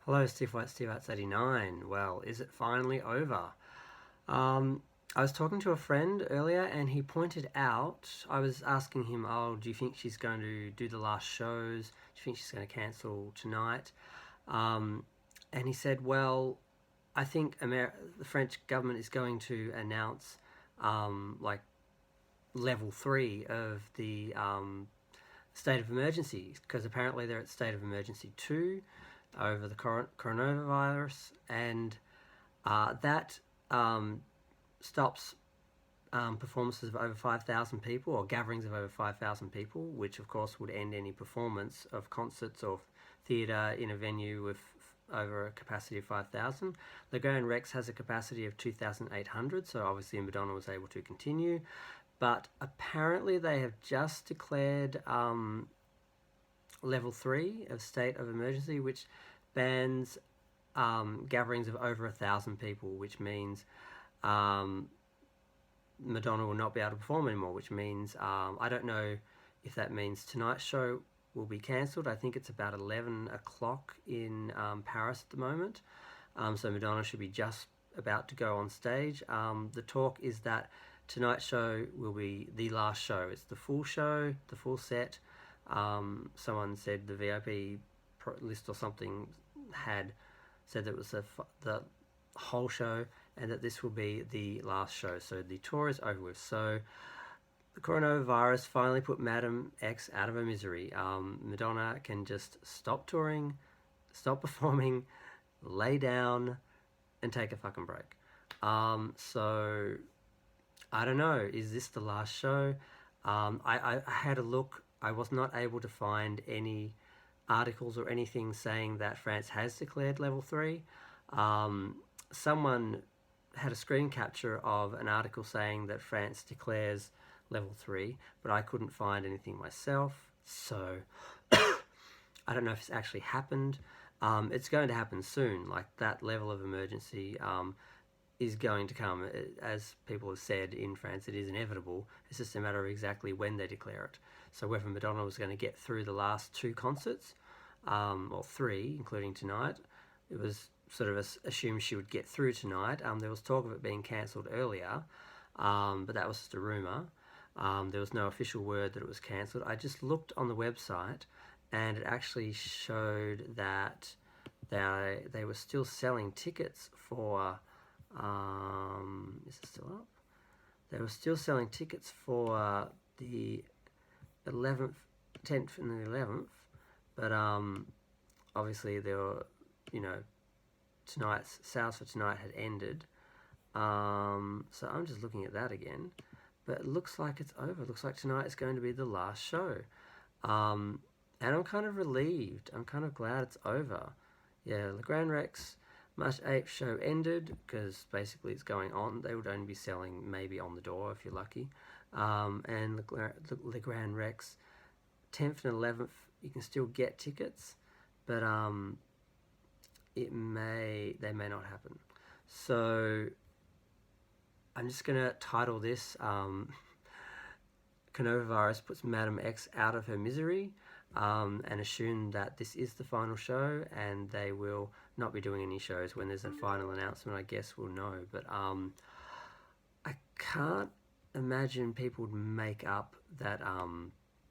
Hello, Steve White, Steve White's 89. Well, is it finally over? Um, I was talking to a friend earlier and he pointed out, I was asking him, oh, do you think she's going to do the last shows? Do you think she's going to cancel tonight? Um, and he said, well, I think the French government is going to announce like level 3 of the state of emergency because apparently they're at state of emergency 2 over the coronavirus, and that stops performances of over 5,000 people or gatherings of over 5,000 people, which of course would end any performance of concerts or theatre in a venue with over a capacity of 5,000. The Grand Rex has a capacity of 2,800, so obviously Madonna was able to continue, but apparently they have just declared level 3 of state of emergency, which bans gatherings of over 1,000 people, which means Madonna will not be able to perform anymore, which means I don't know if that means tonight's show will be cancelled. I think it's about 11 o'clock in Paris at the moment. So Madonna should be just about to go on stage. The talk is that tonight's show will be the last show. It's the full show, the full set. Someone said the VIP list or something had said that it was the whole show and that this will be the last show. So the tour is over with. So the coronavirus finally put Madame X out of her misery. Madonna can just stop touring, stop performing, lay down, and take a fucking break. So I don't know. Is this the last show? I had a look. I was not able to find any articles or anything saying that France has declared level 3. Someone had a screen capture of an article saying that France declares level 3, but I couldn't find anything myself, so I don't know if it's actually happened. It's going to happen soon. Like, that level of emergency is going to come. As people have said in France, it is inevitable. It's just a matter of exactly when they declare it. So whether Madonna was going to get through the last 2 concerts, or 3, including tonight, it was sort of assumed she would get through tonight. There was talk of it being cancelled earlier, but that was just a rumour. There was no official word that it was cancelled. I just looked on the website and it actually showed that they were still selling tickets for... is it still up? They were still selling tickets for the 11th, 10th and the 11th, but obviously there were, tonight's sales for tonight had ended. So I'm just looking at that again, but it looks like it's over. It looks like tonight is going to be the last show. And I'm kind of relieved. I'm kind of glad it's over. Yeah, the Grand Rex March 8th show ended because basically it's going on. They would only be selling maybe on the door if you're lucky. And the Grand Rex 10th and 11th, you can still get tickets, but they may not happen. So I'm just gonna title this Coronavirus puts Madame X out of her misery, and assume that this is the final show and they will not be doing any shows. When there's a final announcement, I guess we'll know, but I can't imagine people would make up that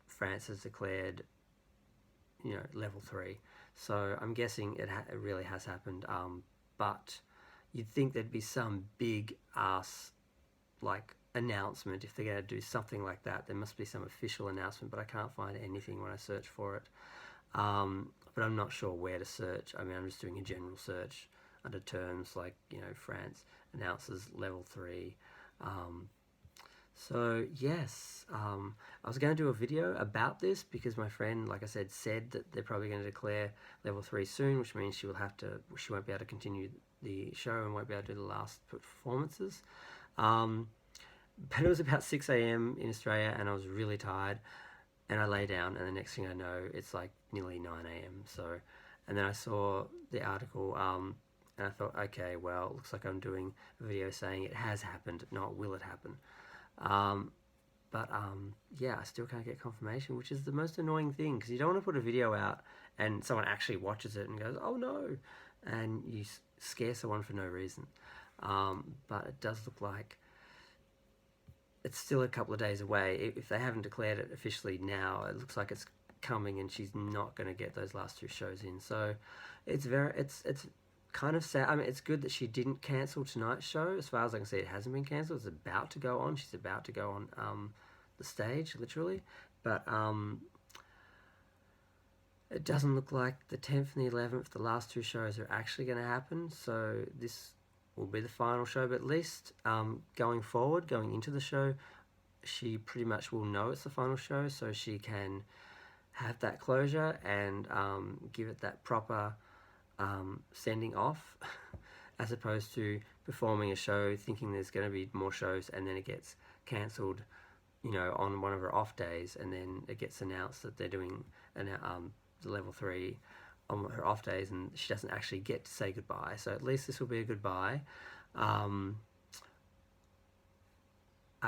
France has declared level 3. So I'm guessing it really has happened, but you'd think there'd be some big ass announcement if they're going to do something like that. There must be some official announcement, but I can't find anything when I search for it. But I'm not sure where to search. I mean, I'm just doing a general search under terms like, France announces level 3. So yes, I was going to do a video about this because my friend, like I said that they're probably going to declare level 3 soon, which means she won't be able to continue the show and won't be able to do the last performances. But it was about 6 a.m. in Australia and I was really tired and I lay down, and the next thing I know, it's like nearly 9 a.m. So, and then I saw the article, and I thought, okay, well, it looks like I'm doing a video saying it has happened, not will it happen. But yeah, I still can't get confirmation, which is the most annoying thing, because you don't want to put a video out and someone actually watches it and goes, oh no, and you scare someone for no reason. But it does look like it's still a couple of days away. If they haven't declared it officially now, it looks like it's coming, and she's not going to get those last 2 shows in. So it's kind of sad. I mean, it's good that she didn't cancel tonight's show. As far as I can see, it hasn't been cancelled. It's about to go on. She's about to go on the stage, literally. But it doesn't look like the 10th and the 11th, the last 2 shows, are actually going to happen. So this will be the final show. But at least going forward, going into the show, she pretty much will know it's the final show, so she can have that closure and give it that proper sending off, as opposed to performing a show thinking there's going to be more shows and then it gets cancelled, you know, on one of her off days, and then it gets announced that they're doing the level 3 on her off days, and she doesn't actually get to say goodbye. So at least this will be a goodbye. I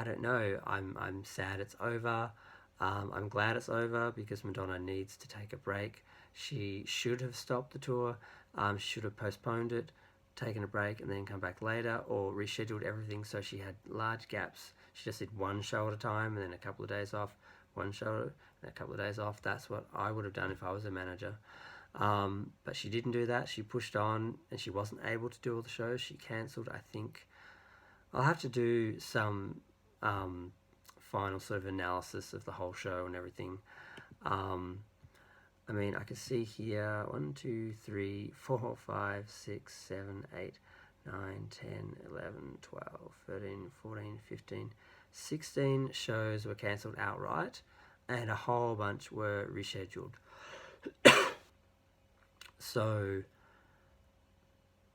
don't know. I'm sad it's over. I'm glad it's over because Madonna needs to take a break. She should have stopped the tour. Should have postponed it, taken a break, and then come back later, or rescheduled everything so she had large gaps. She just did 1 show at a time, and then a couple of days off, 1 show, and a couple of days off. That's what I would have done if I was a manager. But she didn't do that. She pushed on, and she wasn't able to do all the shows. She cancelled, I think. I'll have to do some final sort of analysis of the whole show and everything. I mean, I can see here 1, 2, 3, 4, 5, 6, 7, 8, 9, 10, 11, 12, 13, 14, 15, 16 shows were cancelled outright, and a whole bunch were rescheduled. So,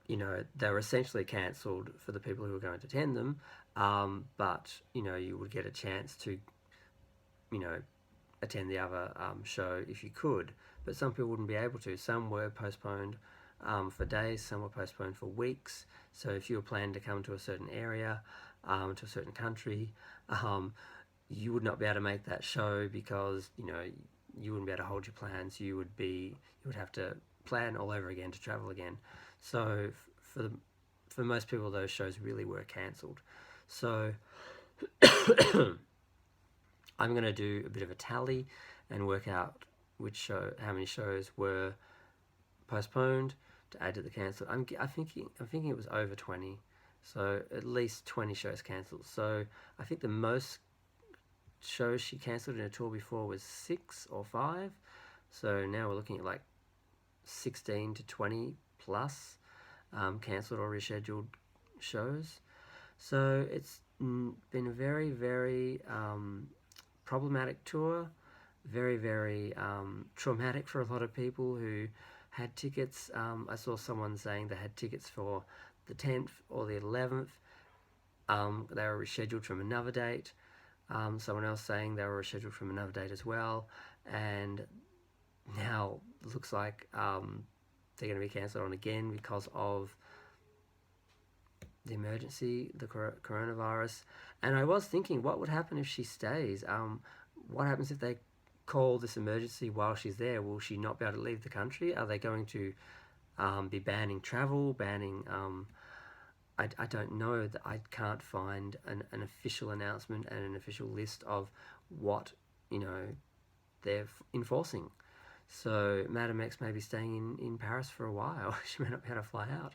you know, they were essentially cancelled for the people who were going to attend them, but, you know, you would get a chance to, you know, attend the other show if you could, but some people wouldn't be able to. Some were postponed for days, some were postponed for weeks. So if you were planning to come to a certain area, to a certain country, you would not be able to make that show because, you know, you wouldn't be able to hold your plans. You would have to plan all over again to travel again. So for most people, those shows really were cancelled. So I'm going to do a bit of a tally and work out how many shows were postponed to add to the cancelled. I'm thinking it was over 20, so at least 20 shows cancelled. So I think the most shows she cancelled in a tour before was 6 or 5. So now we're looking at like 16 to 20 plus cancelled or rescheduled shows. So it's been a very, very problematic tour, very, very traumatic for a lot of people who had tickets. I saw someone saying they had tickets for the 10th or the 11th. They were rescheduled from another date. Someone else saying they were rescheduled from another date as well. And now it looks like they're going to be cancelled on again because of the emergency, the coronavirus. And I was thinking, what would happen if she stays? What happens if they call this emergency while she's there? Will she not be able to leave the country? Are they going to be banning travel, banning... I don't know. That I can't find an official announcement and an official list of what, you know, they're enforcing. So Madame X may be staying in Paris for a while. She may not be able to fly out.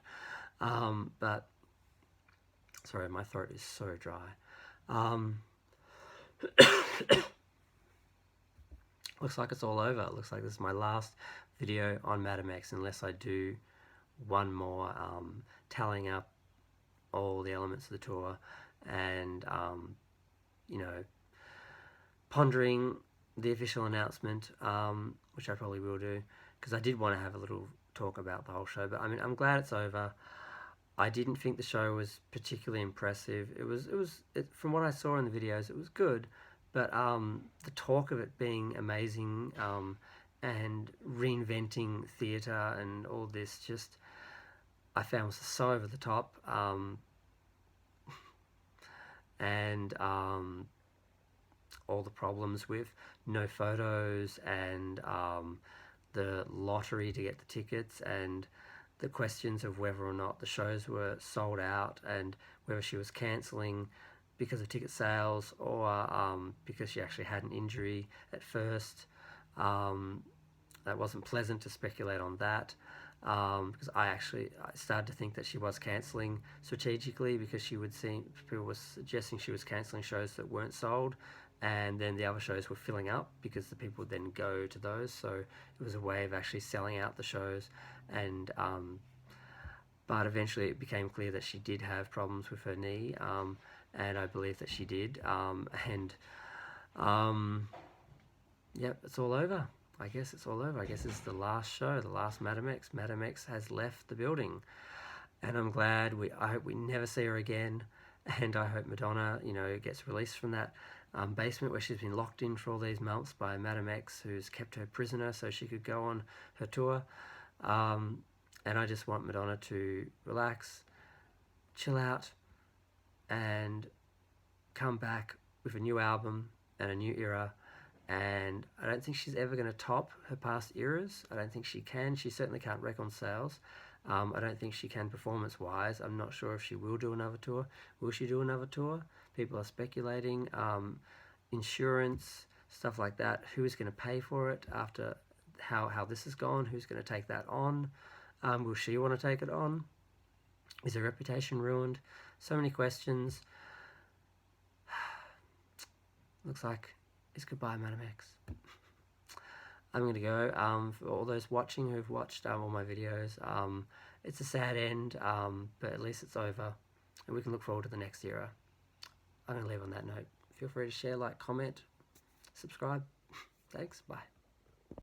But, sorry, my throat is so dry. Looks like it's all over. Looks like this is my last video on Madame X, unless I do one more tallying up all the elements of the tour and, you know, pondering the official announcement, which I probably will do, because I did want to have a little talk about the whole show. But I mean, I'm glad it's over. I didn't think the show was particularly impressive. From what I saw in the videos, it was good, but the talk of it being amazing and reinventing theatre and all this, just I found was so over the top, and all the problems with no photos and the lottery to get the tickets, and the questions of whether or not the shows were sold out and whether she was cancelling because of ticket sales or because she actually had an injury at first. That wasn't pleasant to speculate on that, because I started to think that she was cancelling strategically, because people were suggesting she was cancelling shows that weren't sold, and then the other shows were filling up because the people would then go to those. So it was a way of actually selling out the shows. And but eventually it became clear that she did have problems with her knee, and I believe that she did. Yep, it's all over. I guess it's all over. I guess it's the last show, the last Madame X. Madame X has left the building, and I'm glad. I hope we never see her again, and I hope Madonna, gets released from that basement where she's been locked in for all these months by Madame X, who's kept her prisoner so she could go on her tour. And I just want Madonna to relax, chill out, and come back with a new album and a new era. And I don't think she's ever going to top her past eras. I don't think she can. She certainly can't wreck on sales. I don't think she can performance-wise. I'm not sure if she will do another tour. Will she do another tour? People are speculating. Insurance, stuff like that. Who is going to pay for it after how this has gone? Who's going to take that on? Will she want to take it on? Is her reputation ruined? So many questions. Looks like it's goodbye, Madame X. I'm going to go. For all those watching who've watched all my videos, it's a sad end, but at least it's over, and we can look forward to the next era. I'm going to leave on that note. Feel free to share, like, comment, subscribe. Thanks. Bye.